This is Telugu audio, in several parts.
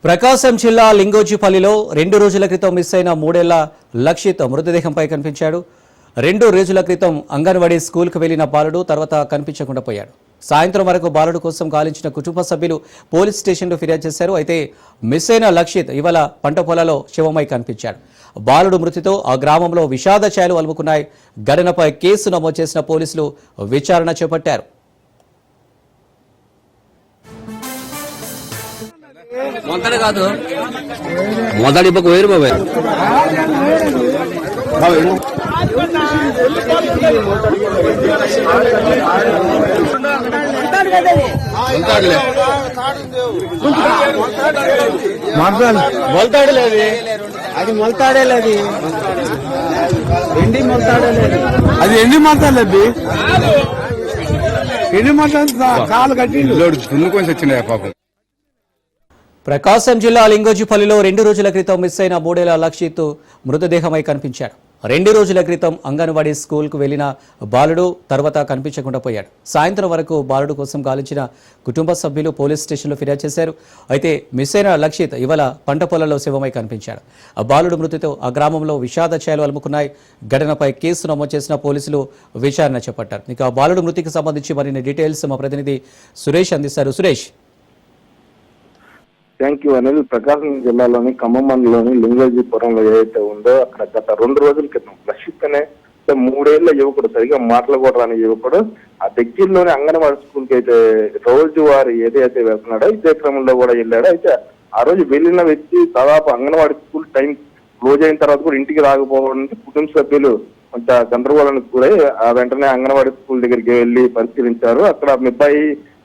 ప్రకాశం జిల్లా లింగోజిపల్లిలో 2 రోజుల క్రితం మిస్ అయిన 3 ఏళ్ల లక్షిత్ మృతదేహంపై కనిపించాడు. 2 రోజుల క్రితం అంగన్వాడీ స్కూల్కు వెళ్లిన బాలుడు తర్వాత కనిపించకుండా పోయాడు. సాయంత్రం వరకు బాలుడు కోసం గాలించిన కుటుంబ సభ్యులు పోలీస్ స్టేషన్లో ఫిర్యాదు చేశారు. అయితే మిస్ అయిన లక్షిత్ ఇవాళ పంట పొలాల్లో శవమై కనిపించాడు. బాలుడు మృతితో ఆ గ్రామంలో విషాద ఛాయలు అలుముకున్నాయి. ఘటనపై కేసు నమోదు చేసిన పోలీసులు విచారణ చేపట్టారు. మొదటి కాదు మొదటి ఇవ్వకు వేరు బాబాయ్ మొలతాడలేదు, అది మొలతాడేలేదు, ఎండి మొలతాడలేదు, అది ఎండి మొలతాడలేదు, ఎండి మొలతాడు కాలు కట్టి దున్నుకొని వచ్చినాయి పాపం. ప్రకాశం జిల్లా లింగోజిపల్లిలో 2 రోజుల క్రితం మిస్ అయిన 3 ఏళ్ల లక్షిత్ మృతదేహమై కనిపించాడు. 2 రోజుల క్రితం అంగన్వాడీ స్కూల్కు వెళ్లిన బాలుడు తర్వాత కనిపించకుండా పోయాడు. సాయంత్రం వరకు బాలుడు కోసం గాలించిన కుటుంబ సభ్యులు పోలీస్ స్టేషన్లో ఫిర్యాదు చేశారు. అయితే మిస్ అయిన లక్షిత్ ఇవాళ పంట పొలాల్లో శవమై కనిపించాడు. ఆ బాలుడు మృతితో ఆ గ్రామంలో విషాద ఛాయలు అలుముకున్నాయి. ఘటనపై కేసు నమోదు చేసిన పోలీసులు విచారణ చేపట్టారు. ఇక ఆ బాలుడు మృతికి సంబంధించి మరిన్ని డీటెయిల్స్ మా ప్రతినిధి సురేష్ అందిస్తారు. సురేష్. Thank you. అనేది ప్రకాశం జిల్లాలోని ఖమ్మం మండలంలోని లింగోజిపురంలో ఏదైతే ఉందో అక్కడ గత 2 రోజుల క్రితం లక్షిత్ అనే 3 ఏళ్ల యువకుడు, సరిగా మాటలు కూడా రాని యువకుడు ఆ దగ్గరలోని అంగన్వాడీ స్కూల్ కి అయితే రోజు వారు ఏదైతే వెళ్తున్నాడో ఇదే క్రమంలో కూడా వెళ్ళాడు. అయితే ఆ రోజు వెళ్ళిన వ్యక్తి దాదాపు అంగన్వాడీ స్కూల్ టైం క్లోజ్ అయిన తర్వాత కూడా ఇంటికి రాకపోవడంతో కుటుంబ సభ్యులు కొంత గందరగోళానికి గురై వెంటనే అంగన్వాడీ స్కూల్ దగ్గరికి వెళ్లి పరిశీలించారు. అక్కడ మీ అబ్బాయి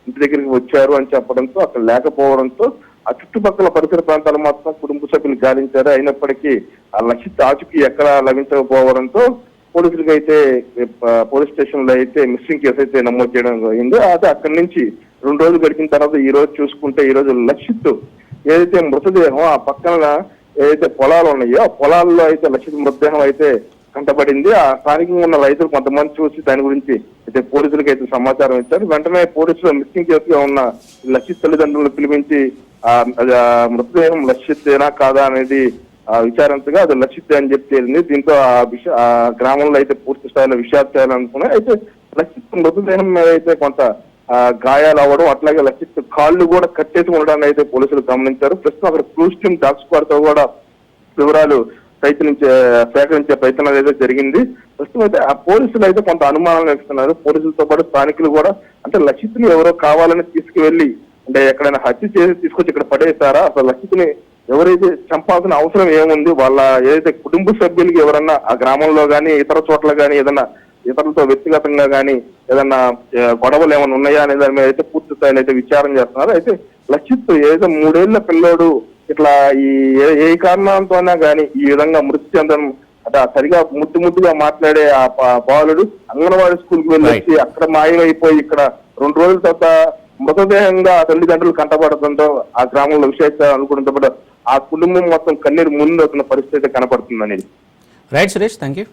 ఇంటి దగ్గరికి వచ్చారు అని చెప్పడంతో అక్కడ లేకపోవడంతో ఆ చుట్టుపక్కల పరిసర ప్రాంతాలు మొత్తం కుటుంబ సభ్యులు గాలించారు. అయినప్పటికీ ఆ లక్షిత్ ఆచూకీ ఎక్కడ లభించకపోవడంతో పోలీసులకు అయితే పోలీస్ స్టేషన్ లో అయితే మిస్సింగ్ కేసు అయితే నమోదు చేయడం జరిగింది. అదే అక్కడి నుంచి 2 రోజులు గడిచిన తర్వాత ఈ రోజు చూసుకుంటే ఈ రోజు లక్షిత్ ఏదైతే మృతదేహం ఆ పక్కన ఏదైతే పొలాలు ఉన్నాయో ఆ పొలాల్లో అయితే లక్షిత్ మృతదేహం అయితే కంటపడింది. ఆ స్థానికంగా ఉన్న రైతులు కొంతమంది చూసి దాని గురించి అయితే పోలీసులకు అయితే సమాచారం ఇచ్చారు. వెంటనే పోలీసులు మిస్సింగ్ కేసుగా ఉన్న లక్షిత్ తల్లిదండ్రులను పిలిపించి మృతదేహం లక్షితేనా కాదా అనేది విచారించగా అది లక్షిత్ అని చెప్పి తేలింది. దీంతో ఆ గ్రామంలో అయితే పూర్తి స్థాయిలో విషాదం చేయాలనుకున్నాయి. అయితే లక్షిత్ మృతదేహం మీద అయితే కొంత గాయాలు అవ్వడం, అట్లాగే లక్షిత్ కాళ్ళు కూడా కట్టేసి ఉండడాన్ని అయితే పోలీసులు గమనించారు. ప్రస్తుతం అక్కడ క్రూజ్ టీమ్ డాగ్ స్క్వాడ్ తో కూడా వివరాలు సేకరించే ప్రయత్నం అయితే జరిగింది. ప్రస్తుతం అయితే ఆ పోలీసులు అయితే కొంత అనుమానాలు వేస్తున్నారు. పోలీసులతో పాటు స్థానికులు కూడా అంటే లక్షిత్ని ఎవరో కావాలని తీసుకువెళ్లి అంటే ఎక్కడైనా హత్య చేసి తీసుకొచ్చి ఇక్కడ పడేస్తారా, అసలు లక్షిత్ని ఎవరైతే చంపాల్సిన అవసరం ఏముంది, వాళ్ళ ఏదైతే కుటుంబ సభ్యులకి ఎవరన్నా ఆ గ్రామంలో కానీ ఇతర చోట్ల కానీ ఏదన్నా ఇతరులతో వ్యక్తిగతంగా కానీ ఏదన్నా గొడవలు ఏమైనా ఉన్నాయా అనే దాని మీద అయితే పూర్తి స్థాయిలో అయితే విచారణ చేస్తున్నారు. అయితే లక్షిత్ ఏదైతే 3 ఏళ్ల పిల్లోడు ఇట్లా ఏ కారణంతోనా కానీ ఈ విధంగా మృతి చెందడం అంటే సరిగా ముద్దుగా మాట్లాడే ఆ బాలుడు అంగన్వాడీ స్కూల్కి వెళ్ళి అక్కడ మాయమైపోయి ఇక్కడ 2 రోజుల తర్వాత మృతదేహంగా తల్లిదండ్రులు కంటపడడంతో ఆ గ్రామంలో విశేష అనుకుంటే ఆ కుటుంబం మొత్తం కన్నీరు ముందు వస్తున్న పరిస్థితి కనపడుతుంది అనేది. Right Suresh, thank you.